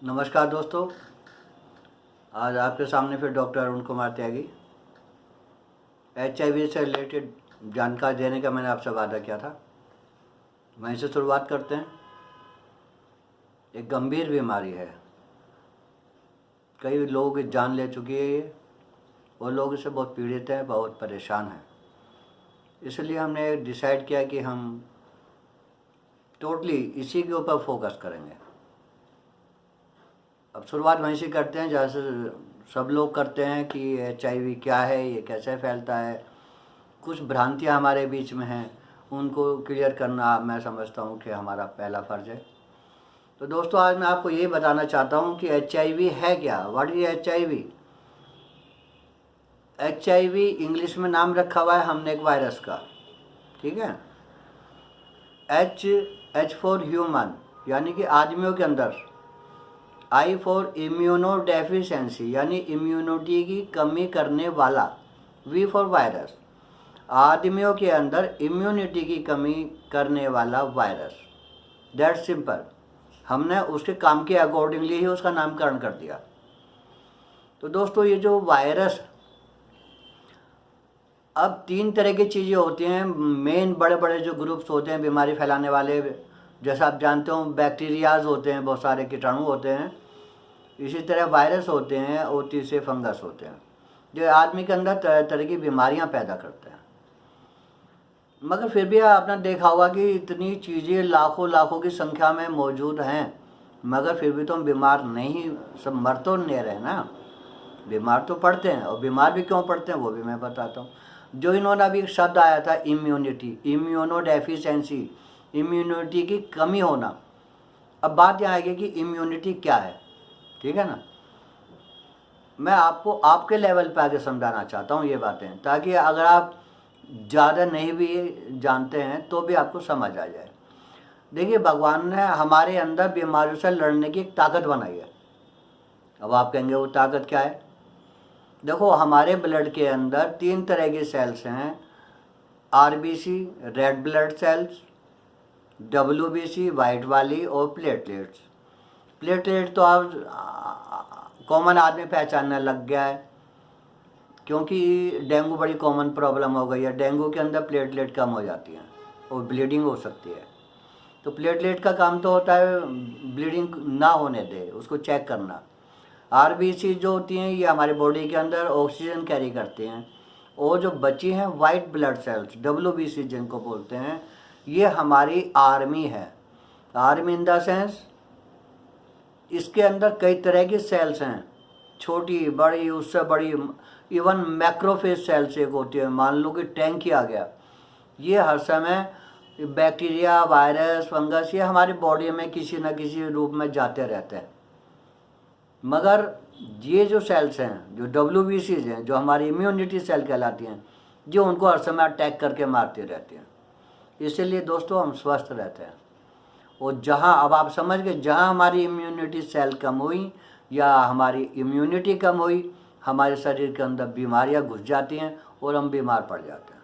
नमस्कार दोस्तों, आज आपके सामने फिर डॉक्टर अरुण कुमार त्यागी। HIV से रिलेटेड जानकारी देने का मैंने आपसे वादा किया था। वहीं से शुरुआत करते हैं। एक गंभीर बीमारी है, कई लोगों की जान ले चुकी है ये, और लोग इससे बहुत पीड़ित हैं, बहुत परेशान हैं। इसलिए हमने डिसाइड किया कि हम टोटली इसी के ऊपर फोकस करेंगे। अब शुरुआत वहीं से करते हैं जैसे सब लोग करते हैं कि HIV क्या है, ये कैसे फैलता है। कुछ भ्रांतियां हमारे बीच में हैं, उनको क्लियर करना मैं समझता हूँ कि हमारा पहला फ़र्ज़ है। तो दोस्तों, आज मैं आपको ये बताना चाहता हूँ कि HIV है क्या। What is HIV? HIV English में नाम रखा हुआ है हमने एक वायरस का, ठीक है। H फॉर ह्यूमन, यानी कि आदमियों के अंदर। I फॉर इम्यूनो डेफिशिएंसी, यानी इम्यूनिटी की कमी करने वाला। V फॉर वायरस, आदमियों के अंदर इम्यूनिटी की कमी करने वाला वायरस। That simple. हमने उसके काम के अकॉर्डिंगली ही उसका नामकरण कर दिया। तो दोस्तों, ये जो वायरस, अब 3 तरह की चीज़ें होती हैं। मेन बड़े बड़े जो ग्रुप्स होते हैं बीमारी फैलाने वाले, जैसा आप जानते हो बैक्टीरियाज होते हैं, बहुत सारे कीटाणु होते हैं। इसी तरह वायरस होते हैं और तीसरे फंगस होते हैं, जो आदमी के अंदर तरह तरह की बीमारियां पैदा करते हैं। मगर फिर भी आपने देखा होगा कि इतनी चीज़ें लाखों लाखों की संख्या में मौजूद हैं, मगर फिर भी तो हम बीमार नहीं, सब मर तो नहीं रहे ना, बीमार तो पड़ते हैं। और बीमार भी क्यों पड़ते हैं वो भी मैं बताता हूँ। जो इन्होंने अभी एक शब्द आया था इम्यूनिटी, इम्यूनो डेफिशिएंसी, इम्यूनिटी की कमी होना। अब बात यहाँ आएगी कि इम्यूनिटी क्या है, ठीक है ना। मैं आपको आपके लेवल पे आगे समझाना चाहता हूँ ये बातें, ताकि अगर आप ज़्यादा नहीं भी जानते हैं तो भी आपको समझ आ जाए। देखिए, भगवान ने हमारे अंदर बीमारियों से लड़ने की एक ताकत बनाई है। अब आप कहेंगे वो ताकत क्या है। देखो, हमारे ब्लड के अंदर 3 तरह के सेल्स हैं। RBC, red blood cells, WBC, white वाली, और प्लेटलेट्स। प्लेटलेट तो आप कॉमन आदमी पहचानने लग गया है, क्योंकि डेंगू बड़ी कॉमन प्रॉब्लम हो गई है। डेंगू के अंदर प्लेटलेट कम हो जाती हैं और ब्लीडिंग हो सकती है। तो प्लेटलेट का काम तो होता है ब्लीडिंग ना होने दे, उसको चेक करना। RBC जो होती हैं ये हमारी बॉडी के अंदर ऑक्सीजन कैरी करते हैं। और जो बची हैं वाइट ब्लड सेल्स, WBC जिनको बोलते हैं, ये हमारी आर्मी है। आर्मी इन द सेंस, इसके अंदर कई तरह की सेल्स हैं, छोटी बड़ी, उससे बड़ी, इवन मैक्रोफेज सेल्स एक होती है। मान लो कि टैंक ही आ गया। ये हर समय बैक्टीरिया, वायरस, फंगस, ये हमारी बॉडी में किसी न किसी रूप में जाते रहते हैं। मगर ये जो सेल्स हैं, जो WBCs हैं, जो हमारी इम्यूनिटी सेल कहलाती हैं, जो उनको हर समय अटैक करके मारती रहती हैं। इसीलिए दोस्तों हम स्वस्थ रहते हैं। और जहाँ, अब आप समझ गए, जहाँ हमारी इम्यूनिटी सेल कम हुई या हमारी इम्यूनिटी कम हुई, हमारे शरीर के अंदर बीमारियाँ घुस जाती हैं और हम बीमार पड़ जाते हैं।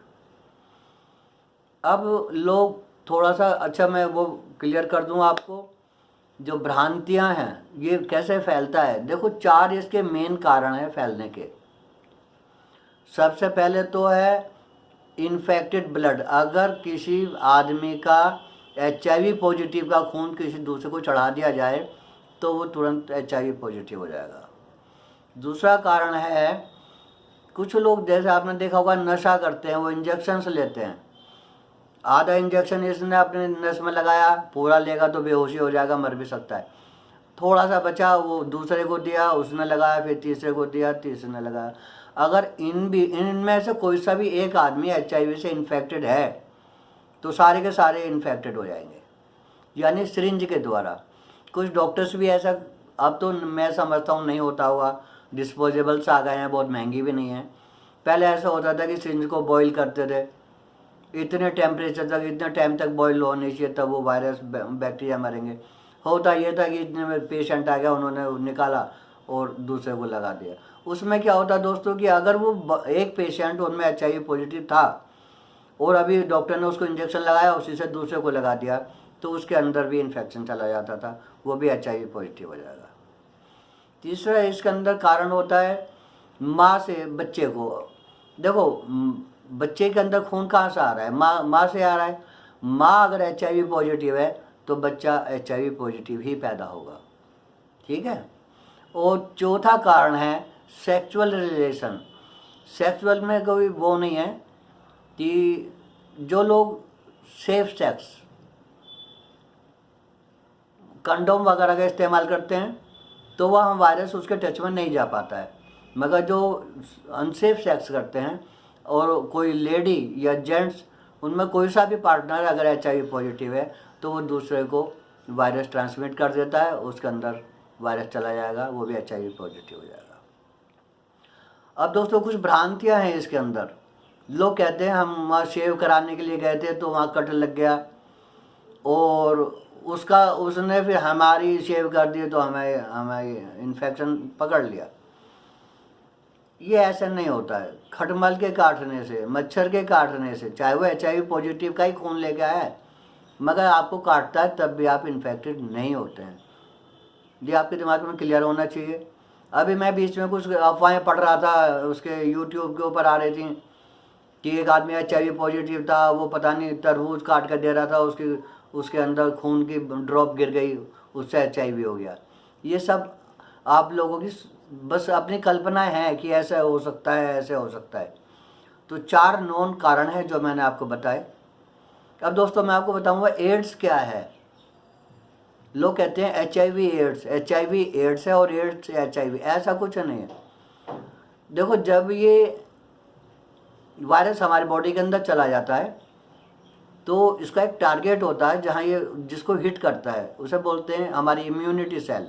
अब लोग थोड़ा सा, अच्छा मैं वो क्लियर कर दूँ आपको, जो भ्रांतियाँ हैं ये कैसे फैलता है। देखो, 4 इसके मेन कारण हैं फैलने के। सबसे पहले तो है इन्फेक्टेड ब्लड। अगर किसी आदमी का HIV पॉजिटिव का खून किसी दूसरे को चढ़ा दिया जाए तो वो तुरंत HIV पॉजिटिव हो जाएगा। दूसरा कारण है, कुछ लोग जैसे आपने देखा होगा नशा करते हैं, वो इंजेक्शन्स लेते हैं। आधा इंजेक्शन इसने अपने नस में लगाया, पूरा लेगा तो बेहोशी हो जाएगा, मर भी सकता है। थोड़ा सा बचा, वो दूसरे को दिया, उसने लगाया, फिर तीसरे को दिया, तीसरे ने लगाया। अगर इनमें से कोई सा भी एक आदमी HIV से इन्फेक्टेड है तो सारे के सारे इन्फेक्टेड हो जाएंगे, यानी सिरिंज के द्वारा। कुछ डॉक्टर्स भी ऐसा, अब तो मैं समझता हूँ नहीं होता होगा, डिस्पोजेबल्स आ गए हैं, बहुत महंगी भी नहीं है। पहले ऐसा होता था कि सिरिंज को बॉईल करते थे, इतने टेम्परेचर तक, इतने टाइम तक बॉईल होने चाहिए, तब वो वायरस बैक्टीरिया मरेंगे। होता ये था कि इतने में पेशेंट आ गया, उन्होंने निकाला और दूसरे को लगा दिया। उसमें क्या होता दोस्तों कि अगर वो एक पेशेंट उनमें HIV पॉजिटिव था और अभी डॉक्टर ने उसको इंजेक्शन लगाया, उसी से दूसरे को लगा दिया, तो उसके अंदर भी इन्फेक्शन चला जाता था, वो भी HIV पॉजिटिव हो जाएगा। तीसरा इसके अंदर कारण होता है माँ से बच्चे को। देखो बच्चे के अंदर खून कहाँ से आ रहा है? माँ से आ रहा है। माँ अगर HIV पॉजिटिव है तो बच्चा HIV पॉजिटिव ही पैदा होगा, ठीक है। और चौथा कारण है सेक्सुअल रिलेशन। सेक्सुअल में कोई वो नहीं है कि जो लोग सेफ सेक्स कंडोम वगैरह का इस्तेमाल करते हैं तो वह वायरस उसके टच में नहीं जा पाता है, मगर जो अनसेफ सेक्स करते हैं और कोई लेडी या जेंट्स, उनमें कोई सा भी पार्टनर अगर HIV पॉजिटिव है तो वो दूसरे को वायरस ट्रांसमिट कर देता है, उसके अंदर वायरस चला जाएगा, वो भी HIV पॉजिटिव हो जाएगा। अब दोस्तों कुछ भ्रांतियां हैं इसके अंदर। लोग कहते हैं हम वहाँ शेव कराने के लिए गए थे तो वहाँ कट लग गया और उसने फिर हमारी शेव कर दी तो हमें इन्फेक्शन पकड़ लिया। ये ऐसा नहीं होता है। खटमल के काटने से, मच्छर के काटने से, चाहे वो HIV पॉजिटिव का ही खून लेके आया है, मगर आपको काटता है तब भी आप इन्फेक्टेड नहीं होते हैं। ये आपके दिमाग में क्लियर होना चाहिए। अभी मैं बीच में कुछ अफवाहें पढ़ रहा था, उसके यूट्यूब के ऊपर आ रही थी कि एक आदमी HIV पॉजिटिव था, वो पता नहीं तरबूज काट कर दे रहा था, उसके अंदर खून की ड्रॉप गिर गई, उससे HIV हो गया। ये सब आप लोगों की बस अपनी कल्पनाएं हैं कि ऐसा हो सकता है, ऐसे हो सकता है। तो 4 नॉन कारण हैं जो मैंने आपको बताए। अब दोस्तों मैं आपको बताऊंगा एड्स क्या है। लोग कहते हैं HIV एड्स है और एड्स HIV, ऐसा कुछ नहीं है। देखो जब ये वायरस हमारी बॉडी के अंदर चला जाता है तो इसका एक टारगेट होता है जहाँ ये जिसको हिट करता है, उसे बोलते हैं हमारी इम्यूनिटी सेल।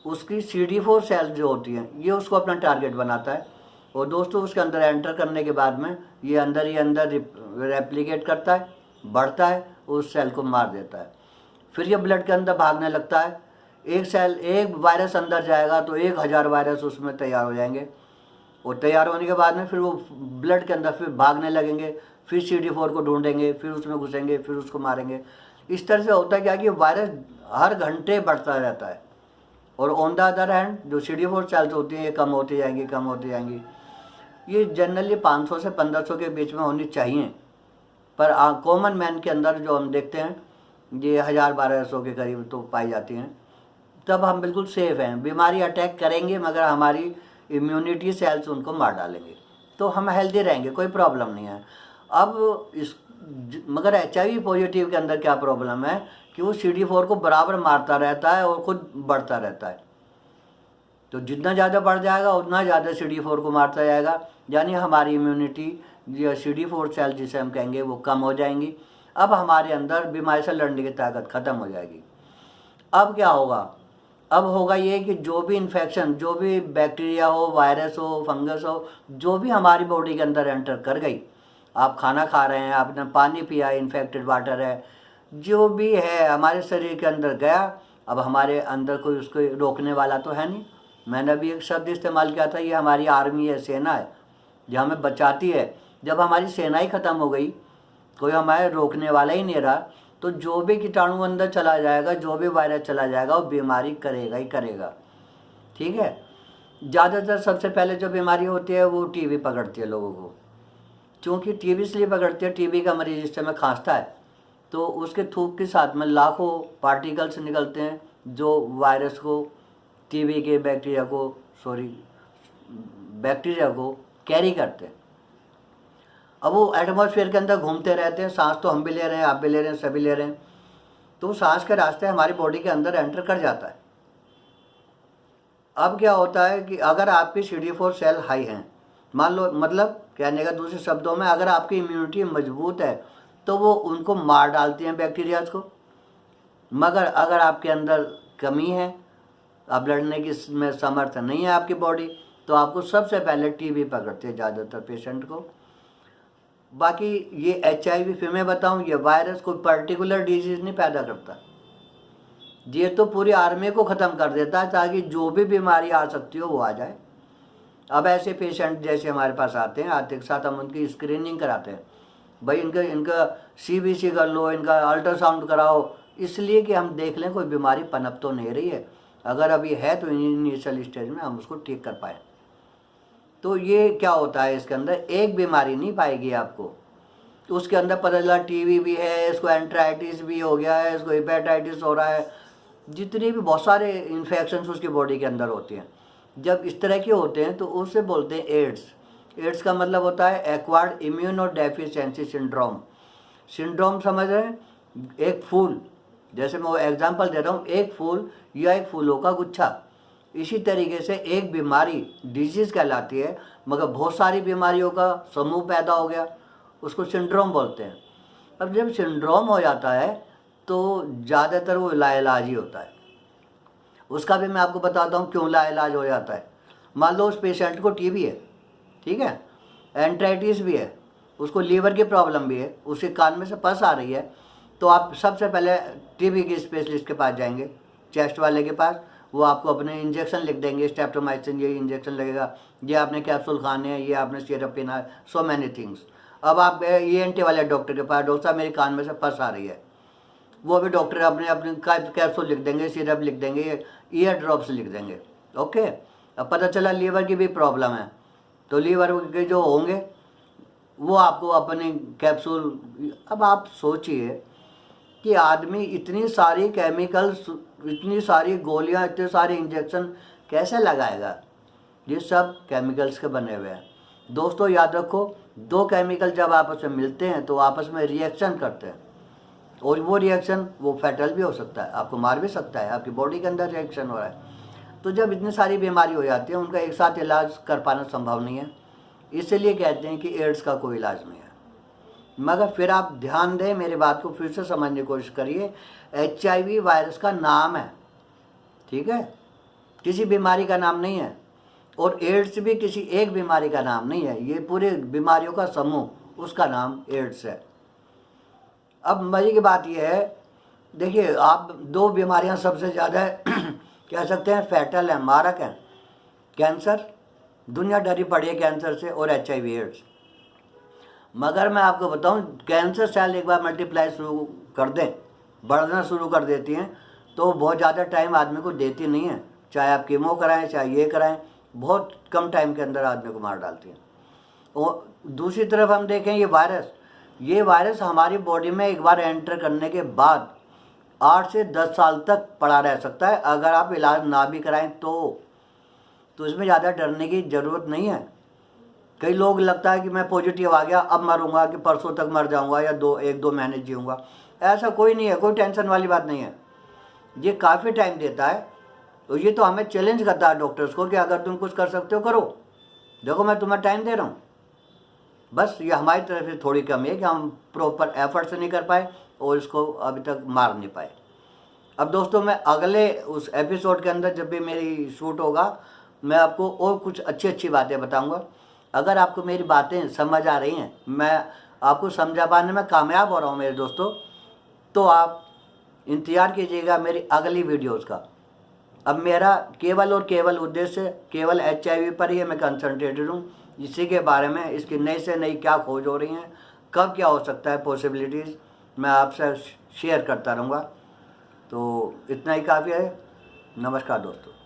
उसकी CD4 सेल जो होती है ये उसको अपना टारगेट बनाता है और दोस्तों उसके अंदर एंटर करने के बाद में ये अंदर रेप्लिकेट करता है, बढ़ता है, उस सेल को मार देता है। फिर ये ब्लड के अंदर भागने लगता है। एक वायरस अंदर जाएगा तो 1000 वायरस उसमें तैयार हो जाएंगे और तैयार होने के बाद में फिर वो ब्लड के अंदर फिर भागने लगेंगे, फिर CD4 को ढूंढेंगे, फिर उसमें घुसेंगे, फिर उसको मारेंगे। इस तरह से होता है क्या कि वायरस हर घंटे बढ़ता रहता है और ऑन द अदर हैंड जो CD4 सेल्स होती हैं ये कम होती जाएंगी। ये जनरली 500 से 1500 के बीच में होनी चाहिए, पर कॉमन मैन के अंदर जो हम देखते हैं ये 1000-1200 के करीब तो पाई जाती हैं। तब हम बिल्कुल सेफ हैं। बीमारी अटैक करेंगे मगर हमारी इम्यूनिटी सेल्स उनको मार डालेंगे, तो हम हेल्दी रहेंगे, कोई प्रॉब्लम नहीं है। अब मगर HIV पॉजिटिव के अंदर क्या प्रॉब्लम है कि वो CD4 को बराबर मारता रहता है और खुद बढ़ता रहता है। तो जितना ज़्यादा बढ़ जाएगा उतना ज़्यादा CD4 को मारता जाएगा, यानी हमारी इम्यूनिटी या CD4 सेल जिसे हम कहेंगे वो कम हो जाएंगी। अब हमारे अंदर बीमारी से लड़ने की ताकत ख़त्म हो जाएगी। अब क्या होगा? अब होगा ये कि जो भी इन्फेक्शन, जो भी बैक्टीरिया हो, वायरस हो, फंगस हो, जो भी हमारी बॉडी के अंदर एंटर कर गई, आप खाना खा रहे हैं, आपने पानी पिया, इन्फेक्टेड वाटर है, जो भी है हमारे शरीर के अंदर गया, अब हमारे अंदर कोई उसको रोकने वाला तो है नहीं। मैंने अभी एक शब्द इस्तेमाल किया था, ये हमारी आर्मी है, सेना है जो हमें बचाती है। जब हमारी सेना ही ख़त्म हो गई, कोई हमारे रोकने वाला ही नहीं रहा, तो जो भी कीटाणु अंदर चला जाएगा, जो भी वायरस चला जाएगा वो बीमारी करेगा ही करेगा, ठीक है। ज़्यादातर सबसे पहले जो बीमारी होती है वो TB पकड़ती है लोगों को। क्योंकि TB इसलिए पकड़ती है, TB का मरीज इस समय खांसता है तो उसके थूक के साथ में लाखों पार्टिकल्स निकलते हैं जो वायरस को, TB के बैक्टीरिया को कैरी करते हैं। अब वो एटमॉस्फेयर के अंदर घूमते रहते हैं, सांस तो हम भी ले रहे हैं, आप भी ले रहे हैं, सभी ले रहे हैं, तो सांस के रास्ते हमारी बॉडी के अंदर एंटर कर जाता है। अब क्या होता है कि अगर आपकी CD4 सेल हाई हैं, मान लो, मतलब कहने का दूसरे शब्दों में, अगर आपकी इम्यूनिटी मजबूत है तो वो उनको मार डालती हैं बैक्टीरियाज को। मगर अगर आपके अंदर कमी है, अब लड़ने की में समर्थ नहीं है आपकी बॉडी, तो आपको सबसे पहले TB पकड़ती है ज़्यादातर पेशेंट को। बाकी ये HIV, फिर मैं बताऊँ, ये वायरस कोई पर्टिकुलर डिजीज़ नहीं पैदा करता, ये तो पूरी आर्मी को ख़त्म कर देता है ताकि जो भी बीमारी आ सकती हो वो आ जाए। अब ऐसे पेशेंट जैसे हमारे पास आते के साथ हम उनकी स्क्रीनिंग कराते हैं, भाई इनका CBC कर लो, इनका अल्ट्रासाउंड कराओ, इसलिए कि हम देख लें कोई बीमारी पनप तो नहीं रही है। अगर अभी है तो इनिशियल स्टेज में हम उसको ठीक कर पाए। तो ये क्या होता है, इसके अंदर एक बीमारी नहीं पाएगी आपको, तो उसके अंदर पता चला टीबी भी है, इसको एंट्राइटिस भी हो गया है, इसको हेपेटाइटिस हो रहा है, जितने भी बहुत सारे इन्फेक्शंस उसकी बॉडी के अंदर होते हैं। जब इस तरह के होते हैं तो उसे बोलते हैं एड्स। एड्स का मतलब होता है एक्वायर्ड इम्यूनोडेफिशिएंसी सिंड्रोम। सिंड्रोम समझ रहे हैं? एक फूल, जैसे मैं वो एग्जांपल दे रहा हूँ, एक फूल या एक फूलों का गुच्छा, इसी तरीके से एक बीमारी डिजीज़ कहलाती है, मगर बहुत सारी बीमारियों का समूह पैदा हो गया, उसको सिंड्रोम बोलते हैं। अब जब सिंड्रोम हो जाता है तो ज़्यादातर वो लाइलाज ही होता है। उसका भी मैं आपको बताता हूँ क्यों लाइलाज हो जाता है। मान लो उस पेशेंट को टीबी है, ठीक है, एंट्राइटिस भी है, उसको लीवर की प्रॉब्लम भी है, उसके कान में से पस आ रही है, तो आप सबसे पहले टीबी के स्पेशलिस्ट के पास जाएंगे, चेस्ट वाले के पास। वो आपको अपने इंजेक्शन लिख देंगे, स्ट्रेप्टोमाइसिन ये इंजेक्शन लगेगा, ये आपने कैप्सूल खाने हैं, ये आपने सिरप पीना है, सो मैनी थिंग्स। अब आप गए ENT वाले डॉक्टर के पास, डॉक्टर साहब मेरे कान में से पस आ रही है, वो भी डॉक्टर अपने अपने कैप्सूल लिख देंगे, सिरप लिख देंगे, ईयर ड्रॉप्स लिख देंगे। ओके, अब पता चला लीवर की भी प्रॉब्लम है, तो लीवर के जो होंगे वो आपको अपने कैप्सूल। अब आप सोचिए कि आदमी इतनी सारी केमिकल्स, इतनी सारी गोलियां, इतने सारे इंजेक्शन कैसे लगाएगा? ये सब केमिकल्स के बने हुए हैं। दोस्तों याद रखो, दो केमिकल जब आपस में मिलते हैं तो आपस में रिएक्शन करते हैं, और वो रिएक्शन वो फैटल भी हो सकता है, आपको मार भी सकता है, आपकी बॉडी के अंदर रिएक्शन हो रहा है। तो जब इतनी सारी बीमारी हो जाती है, उनका एक साथ इलाज कर पाना संभव नहीं है, इसलिए कहते हैं कि एड्स का कोई इलाज नहीं है। मगर फिर आप ध्यान दें, मेरी बात को फिर से समझने की कोशिश करिए। HIV वायरस का नाम है, ठीक है, किसी बीमारी का नाम नहीं है, और एड्स भी किसी एक बीमारी का नाम नहीं है, ये पूरे बीमारियों का समूह, उसका नाम एड्स है। अब मजे की बात यह है, देखिए आप दो बीमारियां सबसे ज़्यादा कह सकते हैं फैटल हैं, मारक हैं, कैंसर, दुनिया डरी पड़ी है कैंसर से, और HIV एड्स। मगर मैं आपको बताऊं, कैंसर सेल एक बार मल्टीप्लाई शुरू कर दें, बढ़ना शुरू कर देती हैं, तो बहुत ज़्यादा टाइम आदमी को देती नहीं है, चाहे आप कीमो कराएं चाहे ये कराएं, बहुत कम टाइम के अंदर आदमी को मार डालती हैं। और दूसरी तरफ हम देखें ये वायरस हमारी बॉडी में एक बार एंटर करने के बाद 8 से 10 साल तक पड़ा रह सकता है, अगर आप इलाज ना भी कराएं तो इसमें ज़्यादा डरने की ज़रूरत नहीं है। कई लोग लगता है कि मैं पॉजिटिव आ गया अब मरूंगा, कि परसों तक मर जाऊंगा या 1-2 महीने जीऊँगा, ऐसा कोई नहीं है, कोई टेंशन वाली बात नहीं है। ये काफ़ी टाइम देता है, तो ये तो हमें चैलेंज करता है डॉक्टर्स को कि अगर तुम कुछ कर सकते हो करो, देखो मैं तुम्हें टाइम दे रहा हूँ। बस ये हमारी तरफ से थोड़ी कमी है कि हम प्रॉपर एफर्ट्स नहीं कर पाए और इसको अभी तक मार नहीं पाए। अब दोस्तों, मैं अगले उस एपिसोड के अंदर जब भी मेरी शूट होगा, मैं आपको और कुछ अच्छी बातें बताऊंगा। अगर आपको मेरी बातें समझ आ रही हैं, मैं आपको समझा पाने में कामयाब हो रहा हूँ मेरे दोस्तों, तो आप इंतज़ार कीजिएगा मेरी अगली वीडियोज़ का। अब मेरा केवल और केवल उद्देश्य केवल HIV पर ही मैं कंसंट्रेटेड हूँ। इसी के बारे में, इसकी नई से नई क्या खोज हो रही हैं, कब क्या हो सकता है पॉसिबिलिटीज़, मैं आपसे शेयर करता रहूँगा। तो इतना ही काफ़ी है। नमस्कार दोस्तों।